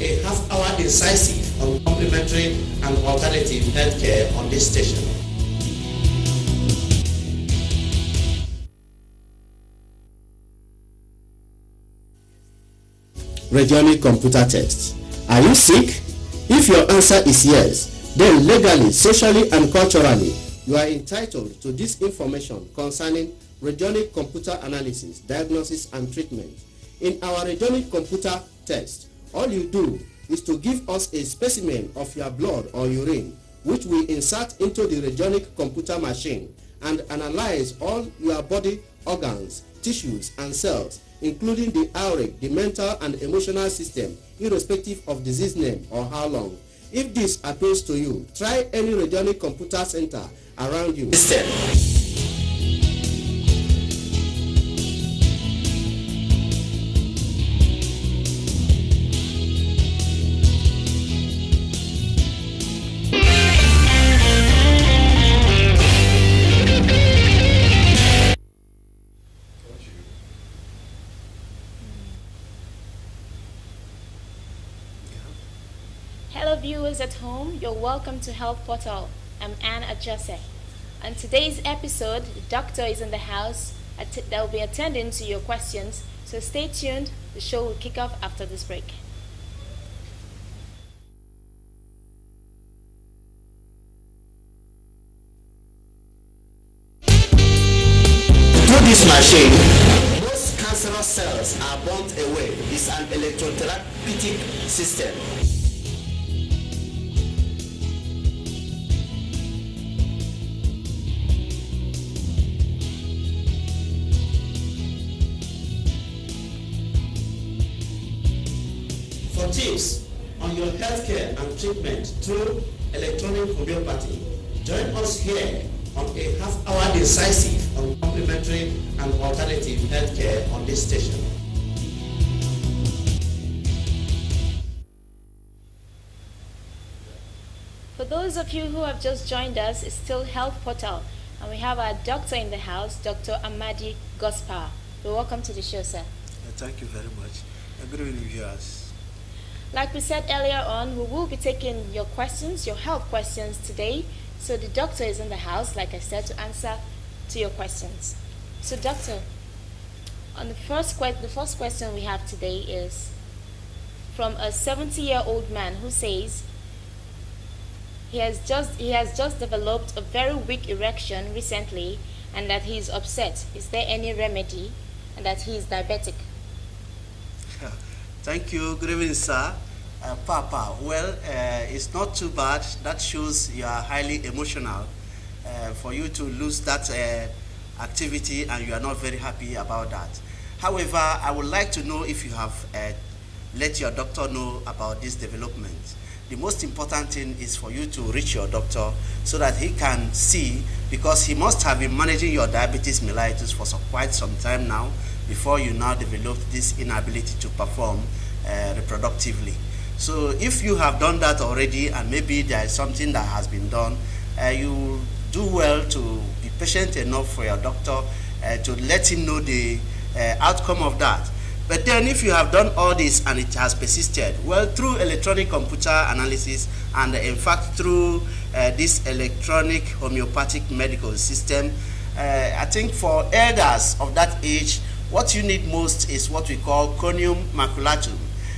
a half-hour incisive on complementary and alternative healthcare on this station. Radionic computer test. Are you sick? If your answer is yes, then legally, socially, and culturally, you are entitled to this information concerning radionic computer analysis, diagnosis, and treatment. In our radionic computer test, all you do is to give us a specimen of your blood or urine, which we insert into the radionic computer machine and analyze all your body organs, tissues, and cells, including the auric, the mental and emotional system, irrespective of disease name or how long. If this appeals to you, try any radionic computer center around you. Hello viewers at home, you're welcome to Health Portal. I'm Anne Adjose. On today's episode, the doctor is in the house that will be attending to your questions, so stay tuned. The show will kick off after this break. Through this machine, most cancerous cells are burnt away. It's an electrotherapeutic system. For tips on your healthcare and treatment through electronic homeopathy, join us here on a half-hour incisive on complementary and alternative healthcare on this station. For those of you who have just joined us, it's still Health Portal, and we have our doctor in the house, Dr. Amadi Godspower. You're welcome to the show, sir. Thank you very much. Good evening, viewers. Like we said earlier on, we will be taking your questions, your health questions today. So the doctor is in the house, like I said, to answer to your questions. So doctor, on the first question we have today is from a 70-year-old man who says he has just developed a very weak erection recently and that he is upset. Is there any remedy? And that he is diabetic. Thank you. Good evening, sir. Papa, well, it's not too bad. That shows you are highly emotional for you to lose that activity, and you are not very happy about that. However, I would like to know if you have let your doctor know about this development. The most important thing is for you to reach your doctor so that he can see, because he must have been managing your diabetes mellitus for quite some time now before you now develop this inability to perform reproductively. So if you have done that already, and maybe there is something that has been done, you do well to be patient enough for your doctor to let him know the outcome of that. But then if you have done all this and it has persisted, well, through electronic computer analysis and in fact through this electronic homeopathic medical system, I think for elders of that age, what you need most is what we call conium maculatum.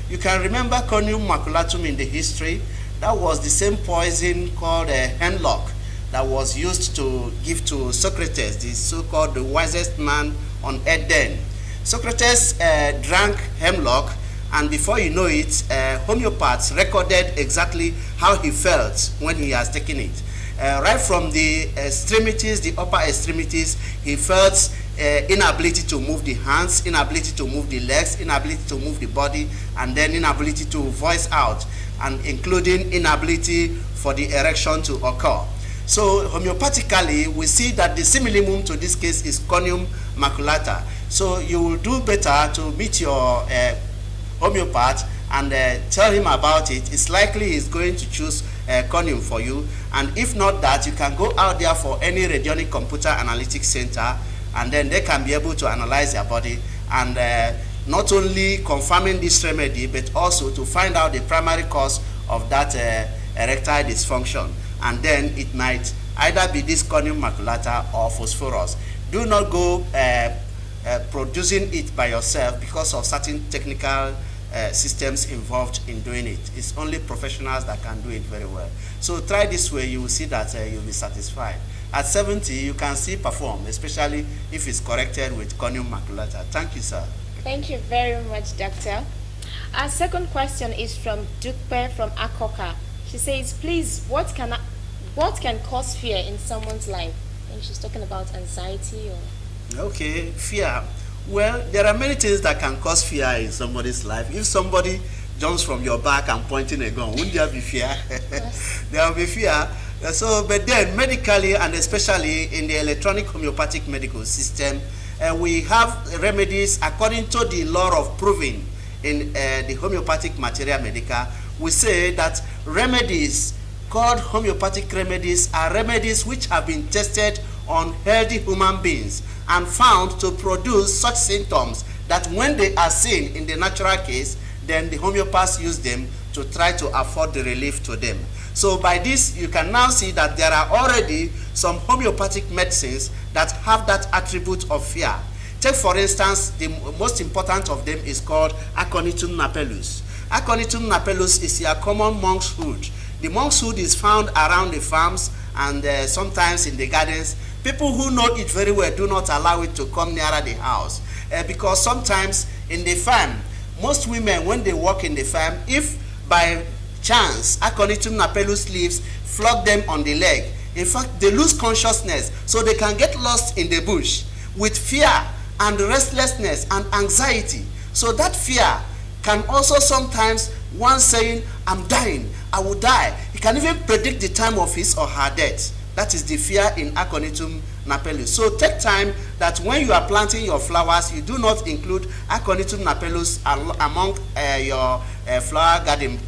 You can remember conium maculatum in the history. That was the same poison called hemlock that was used to give to Socrates, the so-called the wisest man on earth then. Socrates drank hemlock, and before you know it, homeopaths recorded exactly how he felt when he has taken it. Right from the extremities, the upper extremities, he felt inability to move the hands, inability to move the legs, inability to move the body, and then inability to voice out, and including inability for the erection to occur. So homeopathically, we see that the similimum to this case is conium maculata. So you will do better to meet your homeopath and tell him about it. It's likely he's going to choose conium for you. And if not that, you can go out there for any radionic computer analytics center, and then they can be able to analyze your body and not only confirming this remedy, but also to find out the primary cause of that erectile dysfunction. And then it might either be this corneum maculata or phosphorus. Do not go producing it by yourself because of certain technical systems involved in doing it. It's only professionals that can do it very well. So try this way, you will see that you'll be satisfied. At 70, you can still perform, especially if it's corrected with corneum maculata. Thank you, sir. Thank you very much, doctor. Our second question is from Dukpe from Akoka. She says, please, what can cause fear in someone's life? And she's talking about anxiety or... Okay, fear. Well, there are many things that can cause fear in somebody's life. If somebody jumps from your back and pointing a gun, wouldn't there be fear? Yes. There will be fear. So, but then medically and especially in the electronic homeopathic medical system, we have remedies according to the law of proving in the homeopathic materia medica. We say that remedies called homeopathic remedies are remedies which have been tested on healthy human beings and found to produce such symptoms that when they are seen in the natural case, then the homeopaths use them to try to afford the relief to them. So by this, you can now see that there are already some homeopathic medicines that have that attribute of fear. Take for instance, the most important of them is called Aconitum napellus. Aconitum napellus is your common monk's hood. The monk's hood is found around the farms and sometimes in the gardens. People who know it very well do not allow it to come nearer the house because sometimes in the farm, most women, when they walk in the farm, if by chance Aconitum napellus leaves flog them on the leg, in fact, they lose consciousness, so they can get lost in the bush with fear and restlessness and anxiety. So that fear can also sometimes, one saying, I'm dying, I will die. He can even predict the time of his or her death. That is the fear in Aconitum napellus. So take time that when you are planting your flowers, you do not include Aconitum napellus among your flower garden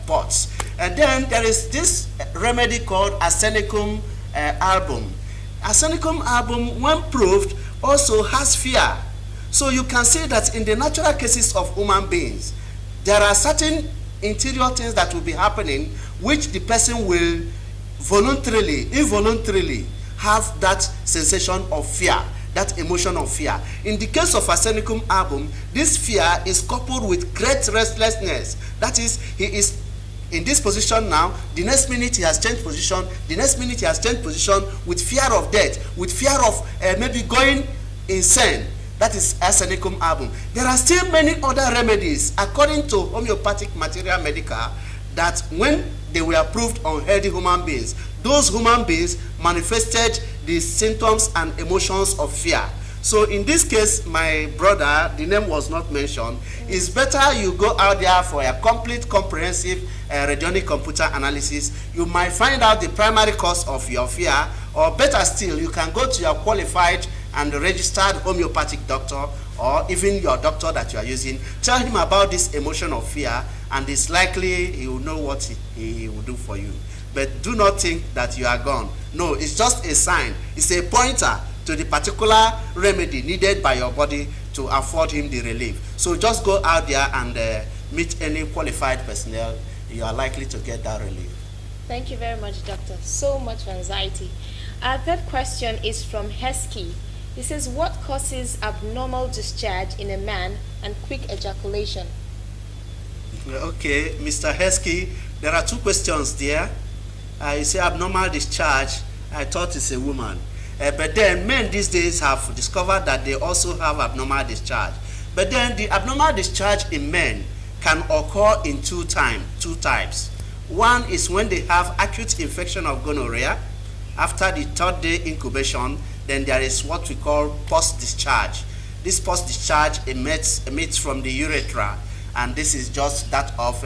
pots. And then there is this remedy called Arsenicum album. Arsenicum album, when proved, also has fear. So you can see that in the natural cases of human beings, there are certain interior things that will be happening which the person will voluntarily, involuntarily have that sensation of fear, that emotion of fear. In the case of Arsenicum album, this fear is coupled with great restlessness. That is, he is in this position now, the next minute he has changed position, the next minute he has changed position with fear of death, with fear of maybe going insane. That is Arsenicum album. There are still many other remedies according to homeopathic materia medica that when they were approved on healthy human beings, those human beings manifested the symptoms and emotions of fear. So in this case, my brother, the name was not mentioned, it's better you go out there for a complete comprehensive radionic computer analysis. You might find out the primary cause of your fear, or better still, you can go to your qualified and registered homeopathic doctor, or even your doctor that you are using. Tell him about this emotion of fear, and it's likely he will know what he will do for you. But do not think that you are gone. No, it's just a sign. It's a pointer to the particular remedy needed by your body to afford him the relief. So just go out there and meet any qualified personnel. You are likely to get that relief. Thank you very much, doctor. So much for anxiety. Our third question is from Hesky. He says, what causes abnormal discharge in a man and quick ejaculation? Okay, Mr. Hesky, there are two questions there. You say abnormal discharge. I thought it's a woman. But then men these days have discovered that they also have abnormal discharge. But then the abnormal discharge in men can occur in two types. One is when they have acute infection of gonorrhea. After the third day incubation, then there is what we call post-discharge. This post-discharge emits from the urethra, and this is just that of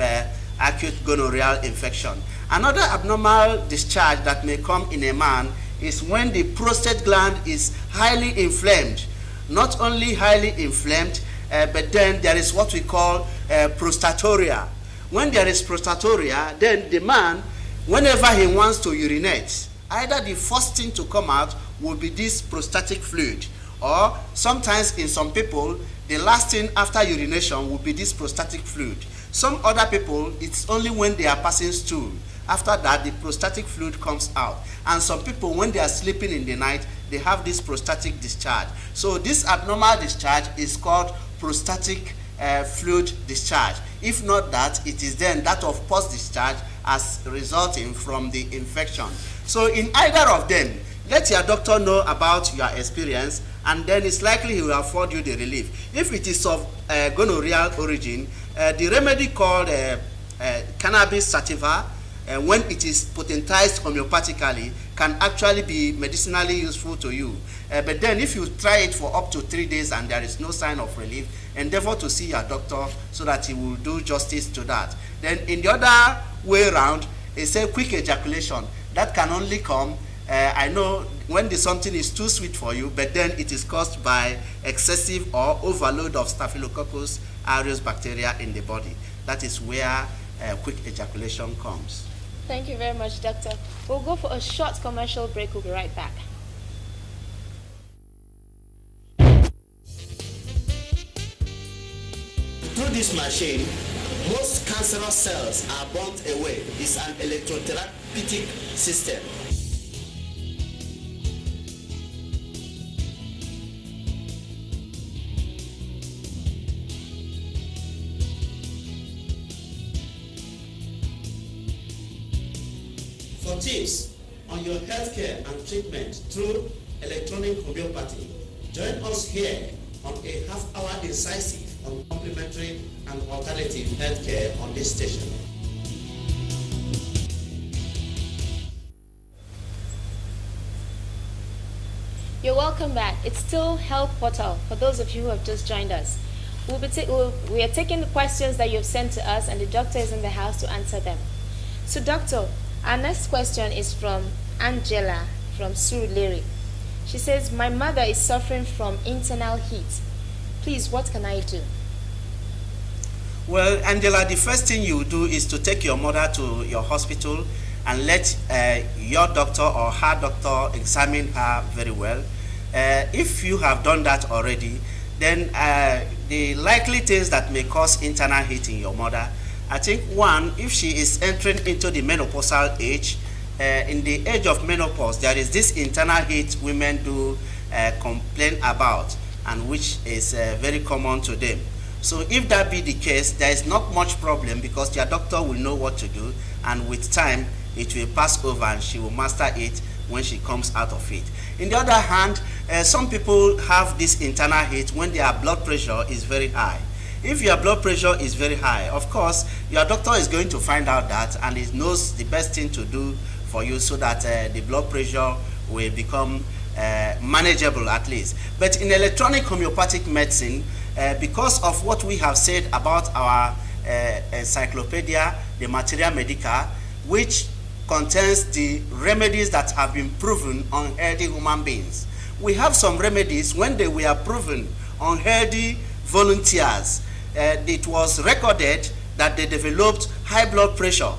acute gonorrheal infection. Another abnormal discharge that may come in a man is when the prostate gland is highly inflamed. Not only highly inflamed, but then there is what we call prostaturia. When there is prostaturia, then the man, whenever he wants to urinate, either the first thing to come out will be this prostatic fluid, Or sometimes in some people, the last thing after urination will be this prostatic fluid. Some other people, it's only when they are passing stool. After that, the prostatic fluid comes out. And some people, when they are sleeping in the night, they have this prostatic discharge. So this abnormal discharge is called prostatic fluid discharge. If not that, it is then that of post-discharge as resulting from the infection. So in either of them, let your doctor know about your experience, and then it's likely he will afford you the relief. If it is of gonorrheal origin, the remedy called cannabis sativa, when it is potentized homeopathically, can actually be medicinally useful to you. But then if you try it for up to 3 days and there is no sign of relief, endeavor to see your doctor so that he will do justice to that. Then in the other way around, it's a quick ejaculation. That can only come, I know, when the something is too sweet for you, but then it is caused by excessive or overload of Staphylococcus aureus bacteria in the body. That is where quick ejaculation comes. Thank you very much, Doctor. We'll go for a short commercial break. We'll be right back. Through this machine, most cancerous cells are burnt away. It's an electrotherapeutic system. For tips on your healthcare and treatment through electronic homeopathy, join us here on a half-hour incisive on complementary and alternative healthcare on this station. You're welcome back. It's still Health Portal for those of you who have just joined us. We are taking the questions that you've sent to us, and the doctor is in the house to answer them. So, Doctor, our next question is from Angela from Surulere. She says, my mother is suffering from internal heat. Please, what can I do? Well, Angela, the first thing you do is to take your mother to your hospital and let your doctor or her doctor examine her very well. If you have done that already, then the likely things that may cause internal heat in your mother, I think one, if she is entering into the menopausal age, in the age of menopause, there is this internal heat women do complain about, and which is very common to them. So if that be the case, there is not much problem because your doctor will know what to do, and with time, it will pass over and she will master it when she comes out of it. In the other hand, some people have this internal heat when their blood pressure is very high. If your blood pressure is very high, of course, your doctor is going to find out that, and he knows the best thing to do for you so that the blood pressure will become manageable at least. But in electronic homeopathic medicine, because of what we have said about our encyclopedia, the Materia Medica, which contains the remedies that have been proven on healthy human beings. We have some remedies when they were proven on healthy volunteers. It was recorded that they developed high blood pressure.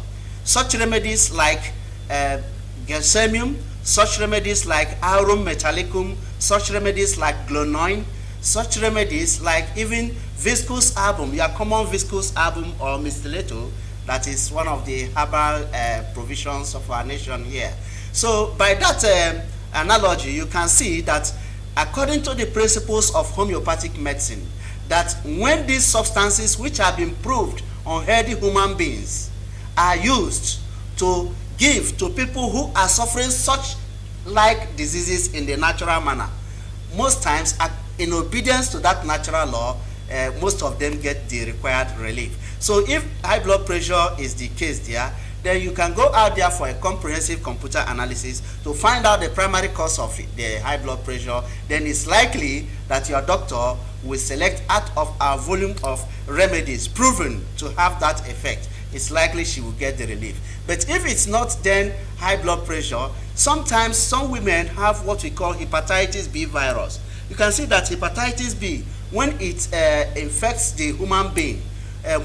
Such remedies like Gelsemium, such remedies like Aurum metallicum, such remedies like Glonoin, such remedies like even viscous album, your common viscous album or mistilato, that is one of the herbal provisions of our nation here. So by that analogy, you can see that according to the principles of homeopathic medicine, that when these substances which have been proved on healthy human beings are used to give to people who are suffering such like diseases in the natural manner, most times in obedience to that natural law, most of them get the required relief. So if high blood pressure is the case there, then you can go out there for a comprehensive computer analysis to find out the primary cause of the high blood pressure. Then it's likely that your doctor will select out of our volume of remedies proven to have that effect. It's likely she will get the relief. But if it's not then high blood pressure, sometimes some women have what we call hepatitis B virus. You can see that hepatitis B, when it infects the human being,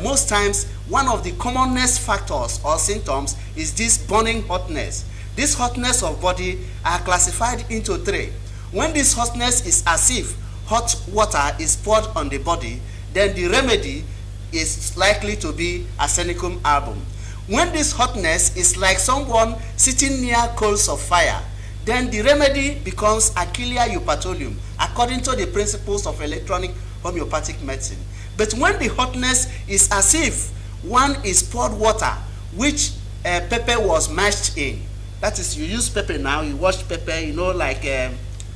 most times one of the commonest factors or symptoms is this burning hotness. This hotness of body are classified into three. When this hotness is as if hot water is poured on the body, then the remedy is likely to be arsenicum album. When this hotness is like someone sitting near coals of fire, then the remedy becomes Achillea eupatolium, according to the principles of electronic homeopathic medicine. But when the hotness is as if one is poured water which pepper was mashed in, that is, you use pepper now, you wash pepper, you know, like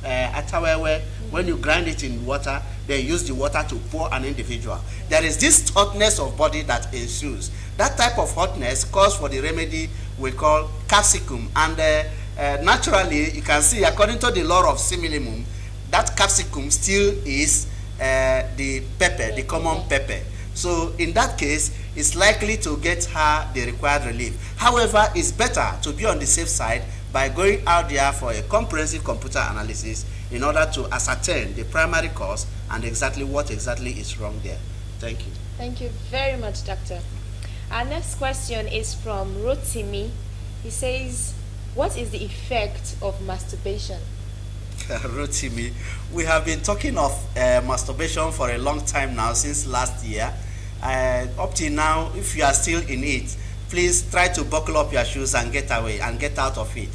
atawewe, when you grind it in water, they use the water to pour an individual. There is this hotness of body that ensues. That type of hotness calls for the remedy we call capsicum. And naturally, you can see, according to the law of similimum, that capsicum still is the pepper, the common pepper. So in that case, it's likely to get her the required relief. However, it's better to be on the safe side by going out there for a comprehensive computer analysis in order to ascertain the primary cause and exactly what exactly is wrong there. Thank you. Thank you very much, Doctor. Our next question is from Rotimi. He says, what is the effect of masturbation? Rotimi, we have been talking of masturbation for a long time now, since last year. Up till now, if you are still in it, please try to buckle up your shoes and get away and get out of it.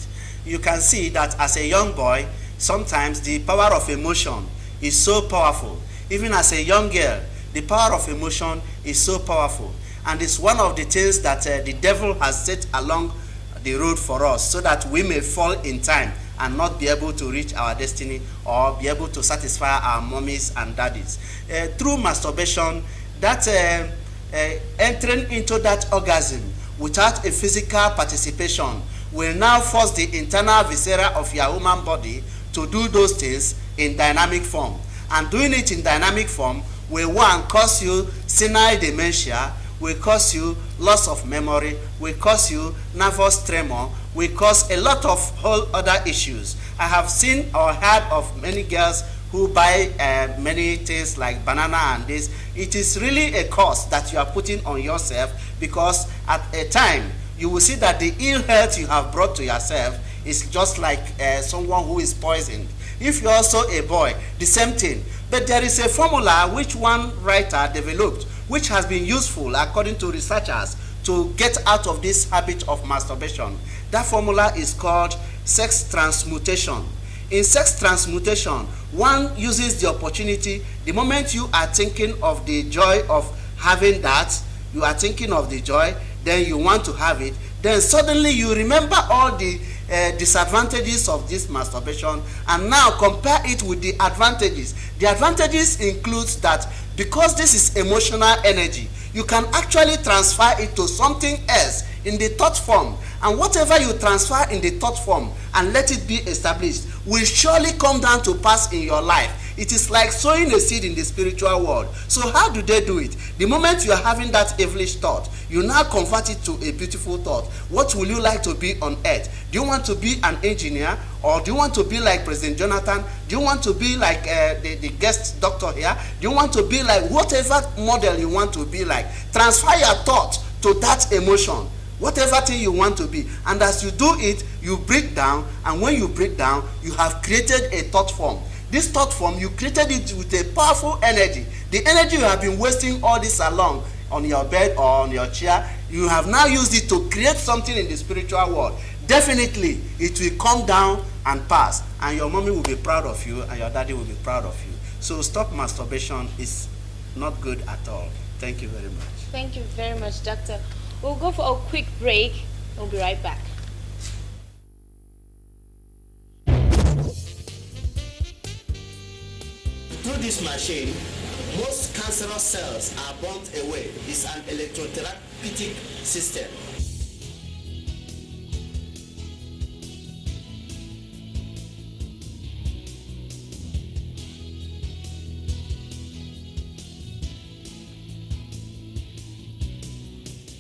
You can see that as a young boy, sometimes the power of emotion is so powerful. Even as a young girl, the power of emotion is so powerful. And it's one of the things that the devil has set along the road for us, so that we may fall in time and not be able to reach our destiny or be able to satisfy our mommies and daddies. Through masturbation, that entering into that orgasm without a physical participation will now force the internal viscera of your human body to do those things in dynamic form. And doing it in dynamic form will, one, cause you senile dementia, will cause you loss of memory, will cause you nervous tremor, will cause a lot of whole other issues. I have seen or heard of many girls who buy many things like banana and this. It is really a cost that you are putting on yourself, because at a time you will see that the ill health you have brought to yourself is just like someone who is poisoned. If you're also a boy, the same thing. But there is a formula which one writer developed, which has been useful according to researchers to get out of this habit of masturbation. That formula is called sex transmutation. In sex transmutation, one uses the opportunity, the moment you are thinking of the joy of having that, you are thinking of the joy, then you want to have it, then suddenly you remember all the disadvantages of this masturbation, and now compare it with the advantages. The advantages includes that because this is emotional energy, you can actually transfer it to something else in the thought form, and whatever you transfer in the thought form and let it be established will surely come down to pass in your life. It is like sowing a seed in the spiritual world. So how do they do it? The moment you are having that devilish thought, you now convert it to a beautiful thought. What will you like to be on earth? Do you want to be an engineer, or do you want to be like President Jonathan? Do you want to be like the guest doctor here? Do you want to be like whatever model you want to be like? Transfer your thought to that emotion, whatever thing you want to be. And as you do it, you break down, and when you break down, you have created a thought form. This thought form, you created it with a powerful energy. The energy you have been wasting all this along on your bed or on your chair, you have now used it to create something in the spiritual world. Definitely, it will come down and pass, and your mommy will be proud of you, and your daddy will be proud of you. So stop masturbation. It's not good at all. Thank you very much. Thank you very much, Doctor. We'll go for a quick break. We'll be right back. Through this machine, most cancerous cells are burnt away. It's an electrotherapeutic system.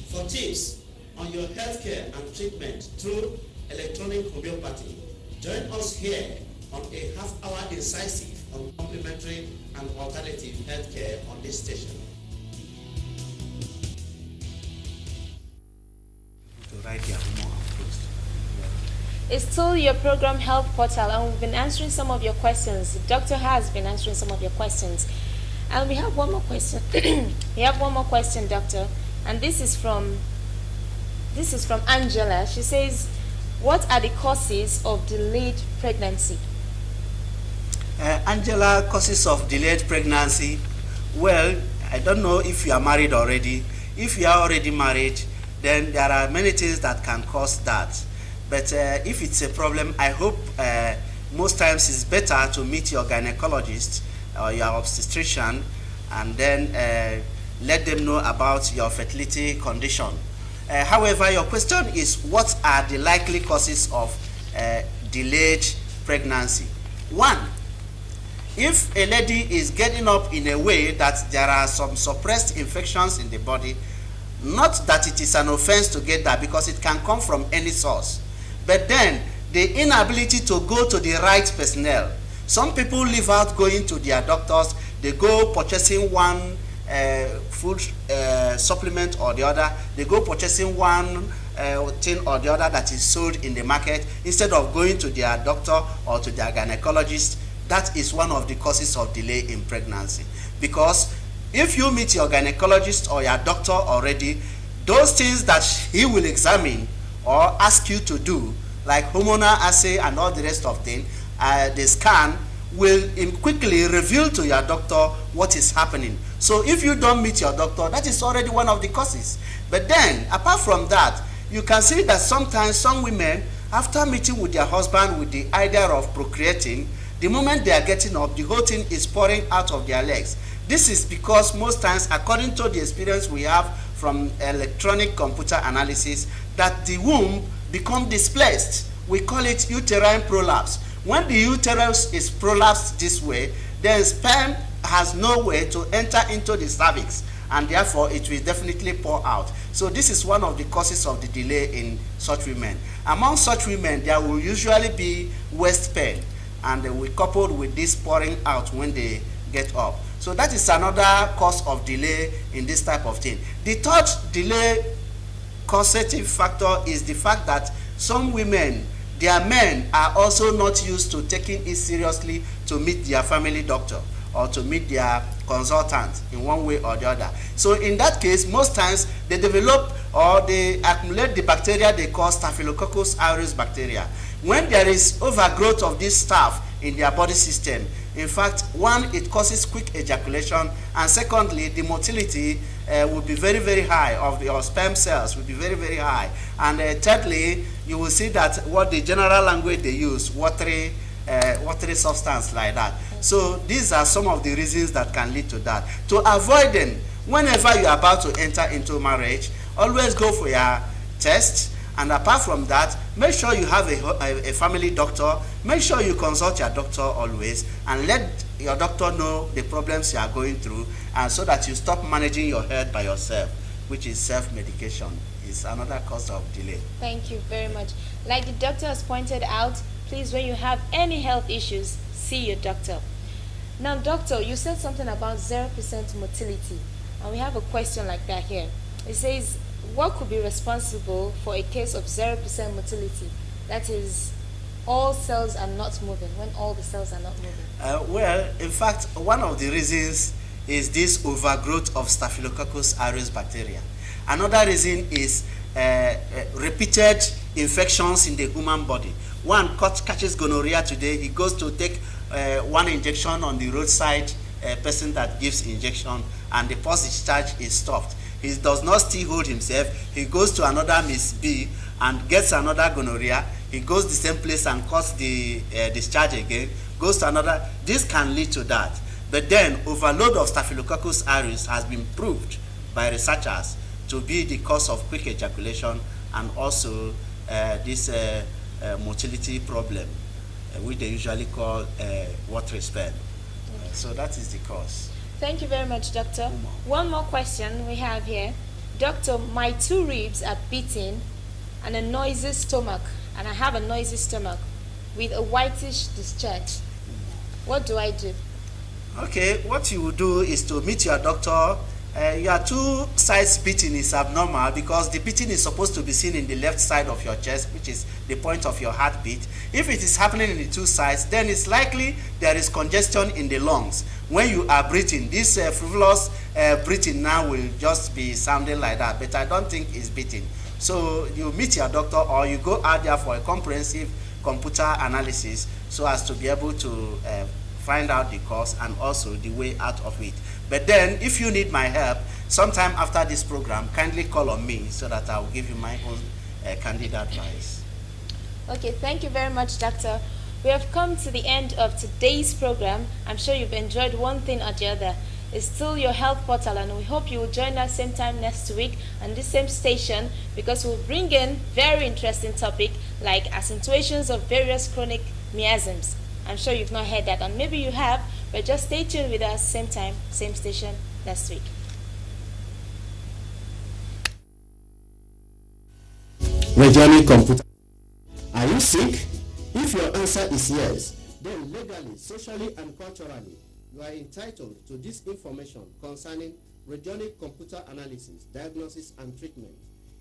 For tips on your healthcare and treatment through electronic homeopathy, join us here on a half-hour incisive on complementary and alternative healthcare on this station. To write your more It's still your program Health Portal, and we've been answering some of your questions. The doctor has been answering some of your questions. And we have one more question. We have one more question, doctor. And this is from Angela. She says, what are the causes of delayed pregnancy? Angela, causes of delayed pregnancy. Well, I don't know if you are married already. If you are already married, then there are many things that can cause that. But if it's a problem, I hope most times it's better to meet your gynecologist or your obstetrician and then let them know about your fertility condition. However, your question is, what are the likely causes of delayed pregnancy? One, if a lady is getting up in a way that there are some suppressed infections in the body, not that it is an offense to get that, because it can come from any source, but then the inability to go to the right personnel. Some people leave out going to their doctors. They go purchasing one food supplement or the other. They go purchasing one thing or the other that is sold in the market instead of going to their doctor or to their gynecologist. That is one of the causes of delay in pregnancy. Because if you meet your gynecologist or your doctor already, those things that he will examine or ask you to do, like hormonal assay and all the rest of things, the scan will quickly reveal to your doctor what is happening. So if you don't meet your doctor, that is already one of the causes. But then, apart from that, you can see that sometimes some women, after meeting with their husband with the idea of procreating, the moment they are getting up, the whole thing is pouring out of their legs. This is because most times, according to the experience we have from electronic computer analysis, that the womb becomes displaced. We call it uterine prolapse. When the uterus is prolapsed this way, then sperm has no way to enter into the cervix, and therefore it will definitely pour out. So this is one of the causes of the delay in such women. Among such women, there will usually be waist pain, and they will coupled with this pouring out when they get up. So that is another cause of delay in this type of thing. The third delay causative factor is the fact that some women, their men are also not used to taking it seriously to meet their family doctor or to meet their consultant in one way or the other. So in that case, most times they develop or they accumulate the bacteria they call Staphylococcus aureus bacteria. When there is overgrowth of this staph in their body system, in fact, one, it causes quick ejaculation, and secondly, the motility will be very, very high of your sperm cells will be very, very high. And thirdly, you will see that what the general language they use, watery substance like that. So these are some of the reasons that can lead to that. To avoid them, whenever you are about to enter into marriage, always go for your test. And apart from that, make sure you have a family doctor. Make sure you consult your doctor always, and let your doctor know the problems you are going through, and so that you stop managing your health by yourself, which is self-medication. It's another cause of delay. Thank you very much. Like the doctor has pointed out, please, when you have any health issues, see your doctor. Now, doctor, you said something about 0% motility, and we have a question like that here. It says, what could be responsible for a case of 0% motility? That is, all cells are not moving, when all the cells are not moving. Well, in fact, one of the reasons is this overgrowth of Staphylococcus aureus bacteria. Another reason is repeated infections in the human body. One catches gonorrhea today, he goes to take one injection on the roadside person that gives injection, and the post discharge is stopped. He does not still hold himself. He goes to another Miss B and gets another gonorrhea. He goes the same place and cuts the discharge again, goes to another. This can lead to that. But then overload of Staphylococcus aureus has been proved by researchers to be the cause of quick ejaculation and also this motility problem, which they usually call watery sperm. So that is the cause. Thank you very much, doctor. One more question we have here. Doctor, my 2 ribs are beating and a noisy stomach, and I have a noisy stomach with a whitish discharge. What do I do? Okay, what you will do is to meet your doctor Your two sides beating is abnormal because the beating is supposed to be seen in the left side of your chest, which is the point of your heartbeat. If it is happening in the two sides, then it's likely there is congestion in the lungs. When you are breathing, this frivolous breathing now will just be sounding like that, but I don't think it's beating. So you meet your doctor or you go out there for a comprehensive computer analysis so as to be able to find out the cause and also the way out of it. But then, if you need my help, sometime after this program, kindly call on me so that I will give you my own candid advice. Okay, thank you very much, Doctor. We have come to the end of today's program. I'm sure you've enjoyed one thing or the other. It's still your health portal, and we hope you will join us same time next week on this same station, because we'll bring in very interesting topic like accentuations of various chronic miasms. I'm sure you've not heard that, and maybe you have, but just stay tuned with us same time, same station next week. Radionic computer. Are you sick? If your answer is yes, then legally, socially, and culturally, you are entitled to this information concerning radionic computer analysis, diagnosis, and treatment.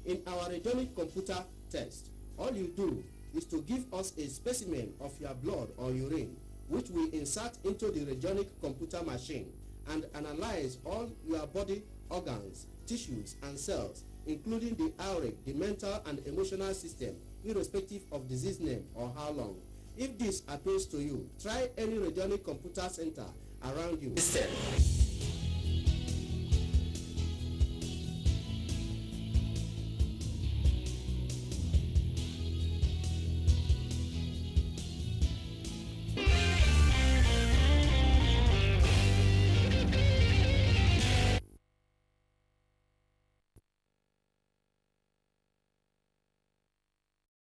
In our radionic computer test, all you do is to give us a specimen of your blood or urine, which we insert into the radionic computer machine and analyze all your body organs, tissues, and cells, including the auric, the mental and emotional system, irrespective of disease name or how long. If this appeals to you, try any radionic computer center around you.